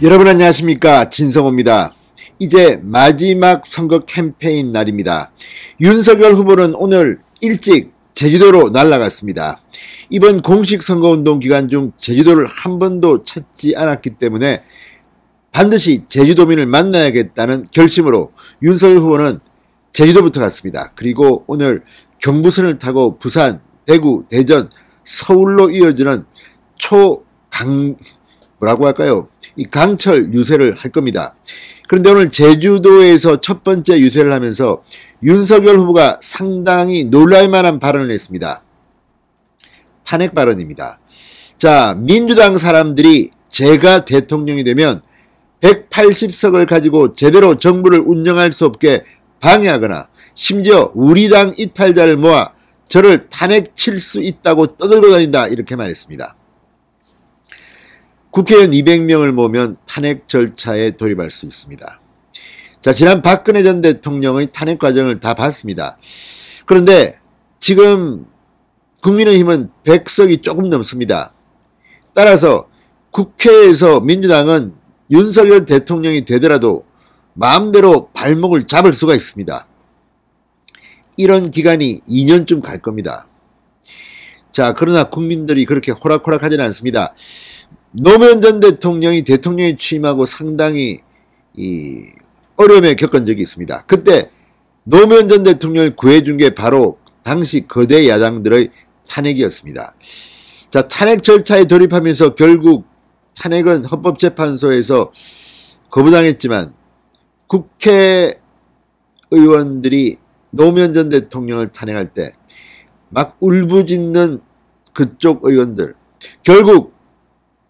여러분 안녕하십니까, 진성호입니다. 이제 마지막 선거 캠페인 날입니다. 윤석열 후보는 오늘 일찍 제주도로 날아갔습니다. 이번 공식 선거운동 기간 중 제주도를 한 번도 찾지 않았기 때문에 반드시 제주도민을 만나야겠다는 결심으로 윤석열 후보는 제주도부터 갔습니다. 그리고 오늘 경부선을 타고 부산, 대구, 대전, 서울로 이어지는 이 강철 유세를 할 겁니다. 그런데 오늘 제주도에서 첫 번째 유세를 하면서 윤석열 후보가 상당히 놀랄만한 발언을 했습니다. 탄핵 발언입니다. 자, 민주당 사람들이 제가 대통령이 되면 180석을 가지고 제대로 정부를 운영할 수 없게 방해하거나 심지어 우리 당 이탈자를 모아 저를 탄핵 칠 수 있다고 떠들고 다닌다, 이렇게 말했습니다. 국회의원 200명을 모으면 탄핵 절차에 돌입할 수 있습니다. 자, 지난 박근혜 전 대통령의 탄핵 과정을 다 봤습니다. 그런데 지금 국민의힘은 100석이 조금 넘습니다. 따라서 국회에서 민주당은 윤석열 대통령이 되더라도 마음대로 발목을 잡을 수가 있습니다. 이런 기간이 2년쯤 갈 겁니다. 자, 그러나 국민들이 그렇게 호락호락하지는 않습니다. 노무현 전 대통령이 대통령에 취임하고 상당히 어려움에 겪은 적이 있습니다. 그때 노무현 전 대통령을 구해준 게 바로 당시 거대 야당들의 탄핵이었습니다. 자, 탄핵 절차에 돌입하면서 결국 탄핵은 헌법재판소에서 거부당했지만 국회의원들이 노무현 전 대통령을 탄핵할 때 막 울부짖는 그쪽 의원들, 결국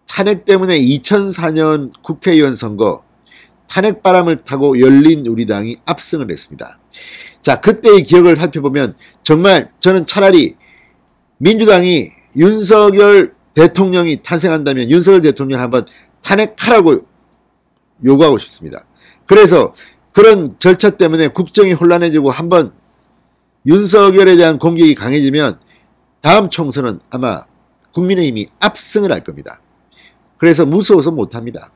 탄핵 때문에 2004년 국회의원 선거 탄핵 바람을 타고 열린 우리당이 압승을 했습니다. 자, 그때의 기억을 살펴보면 정말 저는 차라리 민주당이 윤석열 대통령이 탄생한다면 윤석열 대통령을 한번 탄핵하라고 요구하고 싶습니다. 그래서 그런 절차 때문에 국정이 혼란해지고 한번 윤석열에 대한 공격이 강해지면 다음 총선은 아마 국민의힘이 압승을 할 겁니다. 그래서 무서워서 못합니다.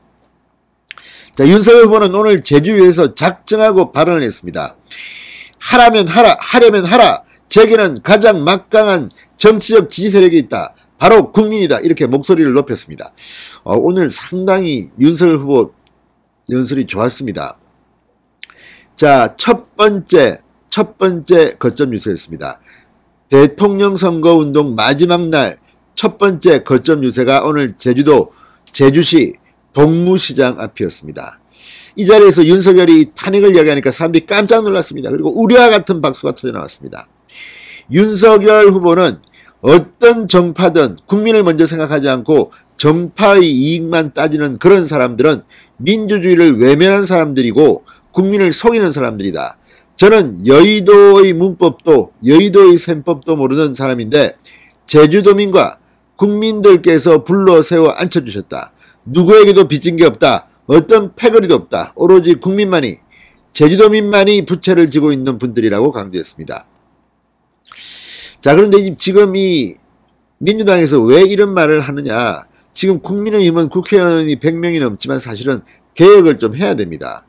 자, 윤석열 후보는 오늘 제주에서 작정하고 발언을 했습니다. 하라면 하라, 하려면 하라. 제게는 가장 막강한 정치적 지지 세력이 있다. 바로 국민이다. 이렇게 목소리를 높였습니다. 오늘 상당히 윤석열 후보 연설이 좋았습니다. 자, 첫 번째 거점 유세였습니다. 대통령 선거운동 마지막 날 첫 번째 거점 유세가 오늘 제주시 동무시장 앞이었습니다. 이 자리에서 윤석열이 탄핵을 이야기하니까 사람들이 깜짝 놀랐습니다. 그리고 우려와 같은 박수가 터져나왔습니다. 윤석열 후보는 어떤 정파든 국민을 먼저 생각하지 않고 정파의 이익만 따지는 그런 사람들은 민주주의를 외면한 사람들이고 국민을 속이는 사람들이다. 저는 여의도의 문법도 여의도의 셈법도 모르는 사람인데 제주도민과 국민들께서 불러 세워 앉혀주셨다. 누구에게도 빚진 게 없다. 어떤 패거리도 없다. 오로지 국민만이, 제주도민만이 부채를 지고 있는 분들이라고 강조했습니다. 자, 그런데 지금 이 민주당에서 왜 이런 말을 하느냐. 지금 국민의힘은 국회의원이 100명이 넘지만 사실은 개혁을 좀 해야 됩니다.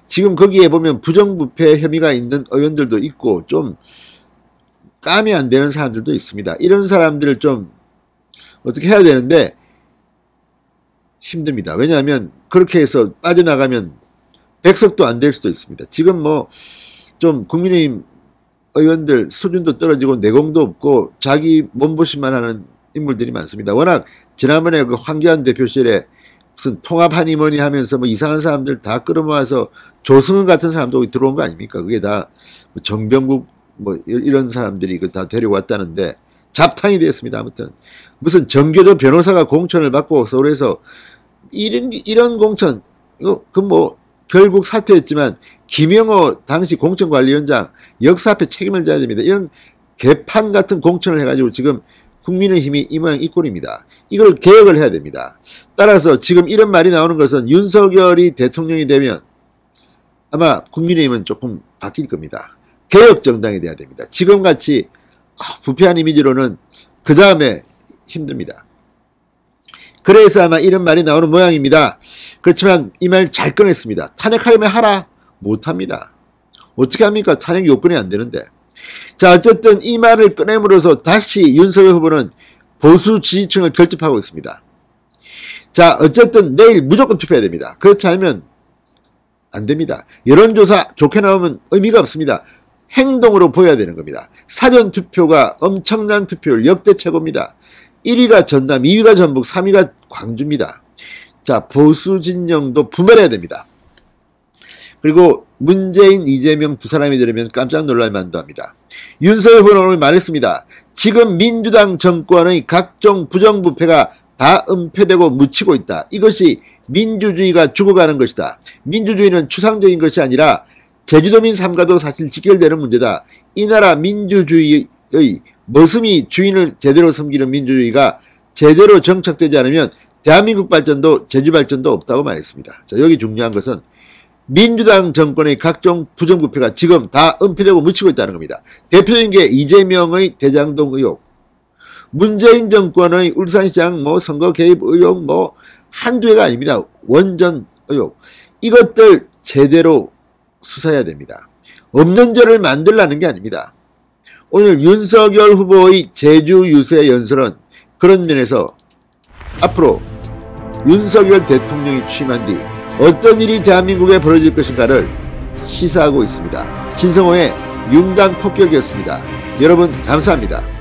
지금 거기에 보면 부정부패 혐의가 있는 의원들도 있고 좀 까면 안 되는 사람들도 있습니다. 이런 사람들을 좀 어떻게 해야 되는데 힘듭니다. 왜냐하면 그렇게 해서 빠져나가면 100석도 안 될 수도 있습니다. 지금 뭐 좀 국민의힘 의원들 수준도 떨어지고 내공도 없고 자기 몸보신만 하는 인물들이 많습니다. 워낙 지난번에 그 황교안 대표실에 무슨 통합하니 뭐니 하면서 뭐 이상한 사람들 다 끌어모아서 조승은 같은 사람도 들어온 거 아닙니까? 그게 다 정병국 뭐 이런 사람들이 다 데려왔다는데 잡탕이 되었습니다. 아무튼 무슨 정교조 변호사가 공천을 받고 서울에서 이런 공천 뭐 결국 사퇴했지만 김영호 당시 공천관리위원장 역사 앞에 책임을 져야 됩니다. 이런 개판 같은 공천을 해가지고 지금 국민의힘이 이 모양 이 꼴입니다. 이걸 개혁을 해야 됩니다. 따라서 지금 이런 말이 나오는 것은 윤석열이 대통령이 되면 아마 국민의힘은 조금 바뀔 겁니다. 개혁 정당이 돼야 됩니다. 지금같이 부패한 이미지로는 그 다음에 힘듭니다. 그래서 아마 이런 말이 나오는 모양입니다. 그렇지만 이 말 잘 꺼냈습니다. 탄핵하려면 하라? 못합니다. 어떻게 합니까? 탄핵 요건이 안 되는데. 자, 어쨌든 이 말을 꺼냄으로써 다시 윤석열 후보는 보수 지지층을 결집하고 있습니다. 자, 어쨌든 내일 무조건 투표해야 됩니다. 그렇지 않으면 안 됩니다. 여론조사 좋게 나오면 의미가 없습니다. 행동으로 보여야 되는 겁니다. 사전투표가 엄청난 투표율 역대 최고입니다. 1위가 전남, 2위가 전북, 3위가 광주입니다. 자, 보수 진영도 분발해야 됩니다. 그리고 문재인, 이재명 두 사람이 들으면 깜짝 놀랄 만도 합니다. 윤석열 후보는 오늘 말했습니다. 지금 민주당 정권의 각종 부정부패가 다 은폐되고 묻히고 있다. 이것이 민주주의가 죽어가는 것이다. 민주주의는 추상적인 것이 아니라 제주도민 삶과도 사실 직결되는 문제다. 이 나라 민주주의의 머슴이 주인을 제대로 섬기는 민주주의가 제대로 정착되지 않으면 대한민국 발전도 제주 발전도 없다고 말했습니다. 자, 여기 중요한 것은 민주당 정권의 각종 부정부패가 지금 다 은폐되고 묻히고 있다는 겁니다. 대표적인 게 이재명의 대장동 의혹, 문재인 정권의 울산시장 선거 개입 의혹 한두 개가 아닙니다. 원전 의혹. 이것들 제대로 수사해야 됩니다. 없는 죄를 만들라는 게 아닙니다. 오늘 윤석열 후보의 제주 유세 연설은 그런 면에서 앞으로 윤석열 대통령이 취임한 뒤 어떤 일이 대한민국에 벌어질 것인가를 시사하고 있습니다. 진성호의 융단 폭격이었습니다. 여러분 감사합니다.